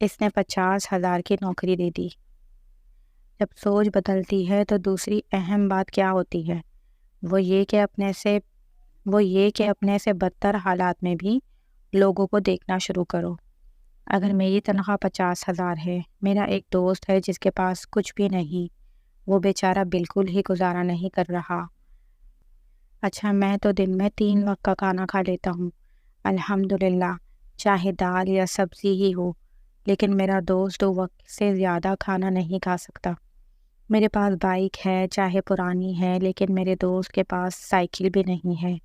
اس نے 50,000 کی نوکری دے دی۔ جب سوچ بدلتی ہے تو دوسری اہم بات کیا ہوتی ہے؟ وہ یہ کہ اپنے سے بدتر حالات میں بھی لوگوں کو دیکھنا شروع کرو۔ اگر میری تنخواہ 50,000 ہے، میرا ایک دوست ہے جس کے پاس کچھ بھی نہیں، وہ بیچارہ بالکل ہی گزارا نہیں کر رہا۔ اچھا، میں تو دن میں 3 وقت کا کھانا کھا لیتا ہوں، الحمدللہ، چاہے دال یا سبزی ہی ہو، لیکن میرا دوست 2 وقت سے زیادہ کھانا نہیں کھا سکتا۔ میرے پاس بائک ہے، چاہے پرانی ہے، لیکن میرے دوست کے پاس سائیکل بھی نہیں ہے۔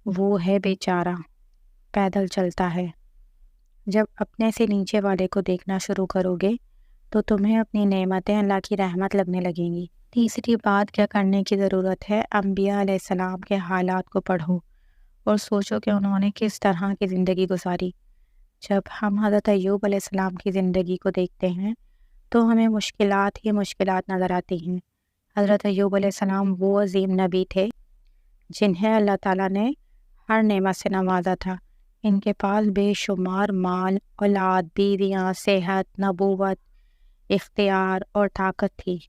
وہ ہے بیچارہ، پیدل چلتا ہے۔ جب اپنے سے نیچے والے کو دیکھنا شروع کرو گے تو تمہیں اپنی نعمتیں اللہ کی رحمت لگنے لگیں گی۔ تیسری بات کیا کرنے کی ضرورت ہے؟ انبیاء علیہ السلام کے حالات کو پڑھو اور سوچو کہ انہوں نے کس طرح کی زندگی گزاری۔ جب ہم حضرت ایوب علیہ السلام کی زندگی کو دیکھتے ہیں تو ہمیں مشکلات ہی مشکلات نظر آتی ہیں۔ حضرت ایوب علیہ السلام وہ عظیم نبی تھے جنہیں اللہ تعالیٰ نے ہر نعمت سے نوازا تھا۔ ان کے پاس بے شمار مال، اولاد، بیویاں، صحت، نبوت، اختیار اور طاقت تھی،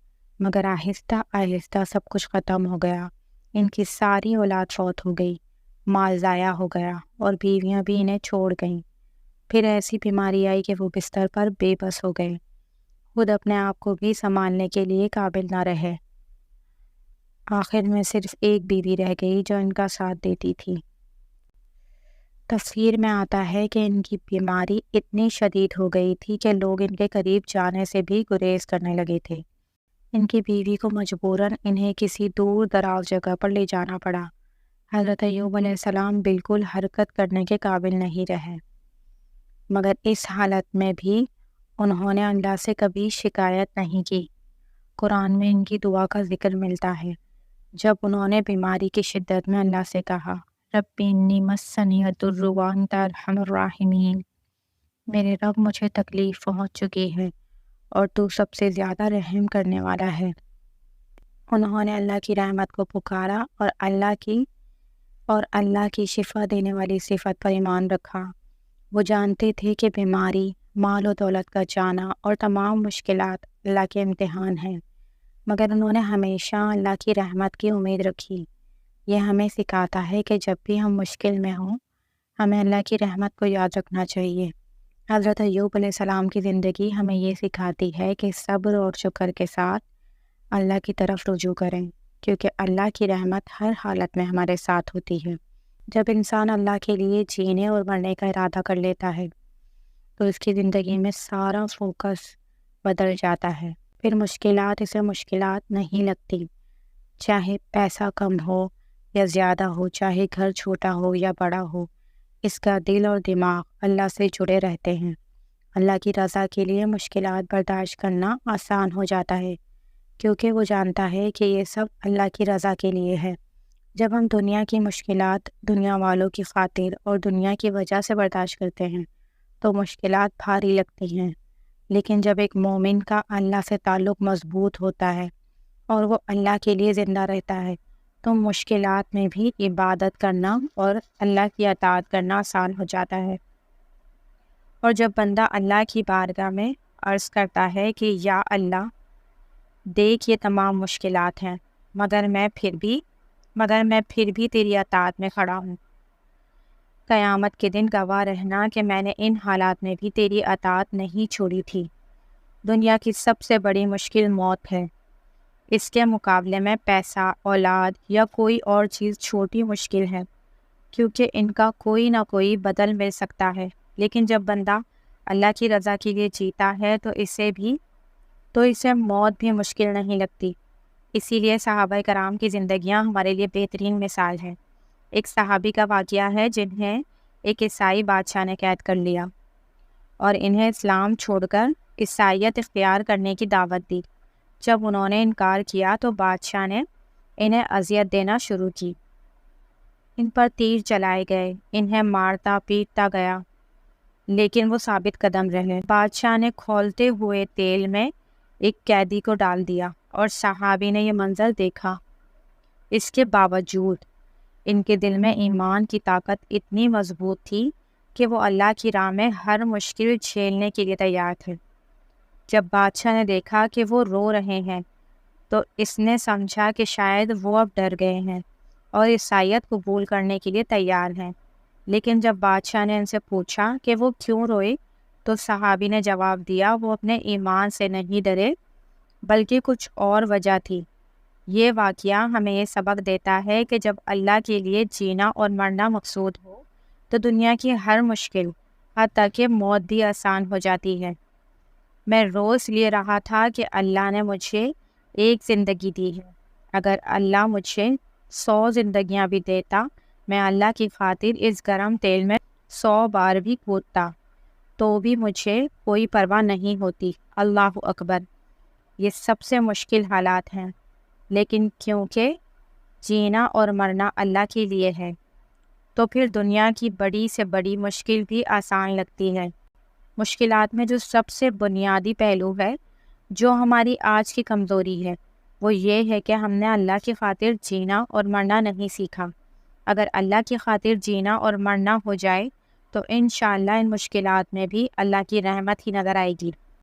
مگر آہستہ آہستہ سب کچھ ختم ہو گیا۔ ان کی ساری اولاد فوت ہو گئی، مال ضائع ہو گیا اور بیویاں بھی انہیں چھوڑ گئیں۔ پھر ایسی بیماری آئی کہ وہ بستر پر بے بس ہو گئے، خود اپنے آپ کو بھی سنبھالنے کے لیے قابل نہ رہے۔ آخر میں صرف ایک بیوی رہ گئی جو ان کا ساتھ دیتی تھی۔ تفسیر میں آتا ہے کہ ان کی بیماری اتنی شدید ہو گئی تھی کہ لوگ ان کے قریب جانے سے بھی گریز کرنے لگے تھے۔ ان کی بیوی کو مجبوراً انہیں کسی دور دراز جگہ پر لے جانا پڑا۔ حضرت ایوب علیہ السلام بالکل حرکت کرنے کے قابل نہیں رہے، مگر اس حالت میں بھی انہوں نے اللہ سے کبھی شکایت نہیں کی۔ قرآن میں ان کی دعا کا ذکر ملتا ہے جب انہوں نے بیماری کی شدت میں اللہ سے کہا، رب انی مسنی الضر وانت ارحم الراحمین، میرے رب مجھے تکلیف پہنچ چکی ہے اور تو سب سے زیادہ رحم کرنے والا ہے۔ انہوں نے اللہ کی رحمت کو پکارا اور اللہ کی شفا دینے والی صفت پر ایمان رکھا۔ وہ جانتے تھے کہ بیماری، مال و دولت کا جانا اور تمام مشکلات اللہ کے امتحان ہیں، مگر انہوں نے ہمیشہ اللہ کی رحمت کی امید رکھی۔ یہ ہمیں سکھاتا ہے کہ جب بھی ہم مشکل میں ہوں ہمیں اللہ کی رحمت کو یاد رکھنا چاہیے۔ حضرت ایوب علیہ السلام کی زندگی ہمیں یہ سکھاتی ہے کہ صبر اور شکر کے ساتھ اللہ کی طرف رجوع کریں، کیونکہ اللہ کی رحمت ہر حالت میں ہمارے ساتھ ہوتی ہے۔ جب انسان اللہ کے لیے جینے اور مرنے کا ارادہ کر لیتا ہے تو اس کی زندگی میں سارا فوکس بدل جاتا ہے۔ پھر مشکلات اسے مشکلات نہیں لگتی، چاہے پیسہ کم ہو یا زیادہ ہو، چاہے گھر چھوٹا ہو یا بڑا ہو، اس کا دل اور دماغ اللہ سے جڑے رہتے ہیں۔ اللہ کی رضا کے لیے مشکلات برداشت کرنا آسان ہو جاتا ہے، کیونکہ وہ جانتا ہے کہ یہ سب اللہ کی رضا کے لیے ہے۔ جب ہم دنیا کی مشکلات دنیا والوں کی خاطر اور دنیا کی وجہ سے برداشت کرتے ہیں تو مشکلات بھاری لگتی ہیں، لیکن جب ایک مومن کا اللہ سے تعلق مضبوط ہوتا ہے اور وہ اللہ کے لیے زندہ رہتا ہے تو مشکلات میں بھی عبادت کرنا اور اللہ کی اطاعت کرنا آسان ہو جاتا ہے۔ اور جب بندہ اللہ کی بارگاہ میں عرض کرتا ہے کہ یا اللہ، دیکھ یہ تمام مشکلات ہیں، مگر میں پھر بھی تیری اطاعت میں کھڑا ہوں، قیامت کے دن گواہ رہنا کہ میں نے ان حالات میں بھی تیری اطاعت نہیں چھوڑی تھی۔ دنیا کی سب سے بڑی مشکل موت ہے، اس کے مقابلے میں پیسہ، اولاد یا کوئی اور چیز چھوٹی مشکل ہے، کیونکہ ان کا کوئی نہ کوئی بدل مل سکتا ہے۔ لیکن جب بندہ اللہ کی رضا کے لیے جیتا ہے تو اسے موت بھی مشکل نہیں لگتی۔ اسی لیے صحابہ کرام کی زندگیاں ہمارے لیے بہترین مثال ہے۔ ایک صحابی کا واقعہ ہے جنہیں ایک عیسائی بادشاہ نے قید کر لیا اور انہیں اسلام چھوڑ کر عیسائیت اختیار کرنے کی دعوت دی۔ جب انہوں نے انکار کیا تو بادشاہ نے انہیں اذیت دینا شروع کی، ان پر تیر چلائے گئے، انہیں مارتا پیٹتا گیا، لیکن وہ ثابت قدم رہے۔ بادشاہ نے کھولتے ہوئے تیل میں ایک قیدی کو ڈال دیا اور صحابی نے یہ منظر دیکھا۔ اس کے باوجود ان کے دل میں ایمان کی طاقت اتنی مضبوط تھی کہ وہ اللہ کی راہ میں ہر مشکل جھیلنے کے لیے تیار تھے۔ جب بادشاہ نے دیکھا کہ وہ رو رہے ہیں تو اس نے سمجھا کہ شاید وہ اب ڈر گئے ہیں اور عیسائیت قبول کرنے کے لیے تیار ہیں۔ لیکن جب بادشاہ نے ان سے پوچھا کہ وہ کیوں روئے تو صحابی نے جواب دیا وہ اپنے ایمان سے نہیں ڈرے بلکہ کچھ اور وجہ تھی۔ یہ واقعہ ہمیں یہ سبق دیتا ہے کہ جب اللہ کے لیے جینا اور مرنا مقصود ہو تو دنیا کی ہر مشکل حتیٰ کہ موت بھی آسان ہو جاتی ہے۔ میں روز لے رہا تھا کہ اللہ نے مجھے ایک زندگی دی ہے، اگر اللہ مجھے 100 زندگیاں بھی دیتا میں اللہ کی خاطر اس گرم تیل میں 100 بار بھی کودتا تو بھی مجھے کوئی پرواہ نہیں ہوتی۔ اللہ اکبر! یہ سب سے مشکل حالات ہیں، لیکن کیونکہ جینا اور مرنا اللہ کے لیے ہے تو پھر دنیا کی بڑی سے بڑی مشکل بھی آسان لگتی ہے۔ مشکلات میں جو سب سے بنیادی پہلو ہے جو ہماری آج کی کمزوری ہے وہ یہ ہے کہ ہم نے اللہ کی خاطر جینا اور مرنا نہیں سیکھا۔ اگر اللہ کی خاطر جینا اور مرنا ہو جائے تو انشاءاللہ ان مشکلات میں بھی اللہ کی رحمت ہی نظر آئے گی۔